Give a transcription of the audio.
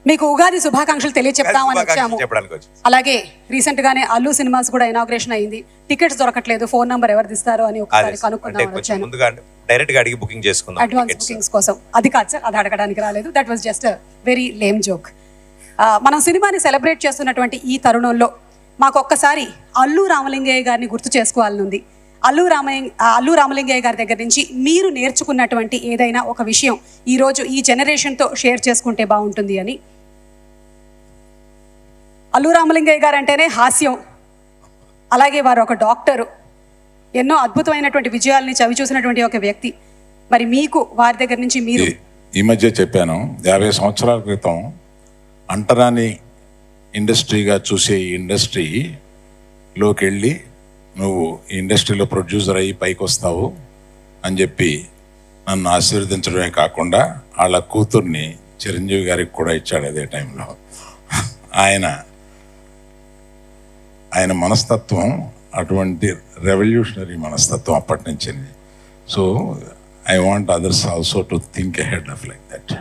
మీకు ఉగాది శుభాకాంక్షలు తెలియచెప్తామని వచ్చాము. అలాగే రీసెంట్ గానే అల్లు సినిమాస్ కూడా ఇనాగ్రేషన్ అయింది. టికెట్స్ దొరకట్లేదు, ఫోన్ నంబర్ ఎవరు ఇస్తారో అని ఒకసారి కనుక్కుందామని వచ్చాను. డైరెక్ట్ గా అడిగి బుకింగ్ చేసుకుందాం అడ్వాన్స్ బుకింగ్స్ కోసం. అది కాదు సార్, అది అడగడానికి రాలేదు. That was just very lame joke. మనం సినిమాని సెలబ్రేట్ చేస్తున్నటువంటి ఈ తరుణంలో మాకు ఒక్కసారి అల్లు రామలింగయ్య గారిని గుర్తు చేసుకోవాలని ఉంది. అల్లు రామలింగయ్య గారి దగ్గర నుంచి మీరు నేర్చుకున్నటువంటి ఏదైనా ఒక విషయం ఈరోజు ఈ జనరేషన్తో షేర్ చేసుకుంటే బాగుంటుంది అని. అల్లు రామలింగయ్య గారు అంటేనే హాస్యం, అలాగే వారు ఒక డాక్టరు, ఎన్నో అద్భుతమైనటువంటి విజయాల్ని చవి చూసినటువంటి ఒక వ్యక్తి. మరి మీకు వారి దగ్గర నుంచి మీరు ఈ మధ్య చెప్పాను, 50 సంవత్సరాల క్రితం అంటరాని ఇండస్ట్రీగా చూసే ఈ ఇండస్ట్రీలోకి వెళ్ళి నువ్వు ఈ ఇండస్ట్రీలో ప్రొడ్యూసర్ అయ్యి పైకి వస్తావు అని చెప్పి నన్ను ఆశీర్వదించడమే కాకుండా వాళ్ళ కూతుర్ని చిరంజీవి గారికి కూడా ఇచ్చాడు అదే టైంలో. ఆయన మనస్తత్వం అటువంటి రెవల్యూషనరీ మనస్తత్వం అప్పటి నుంచి. So I want others also to think ahead of like that.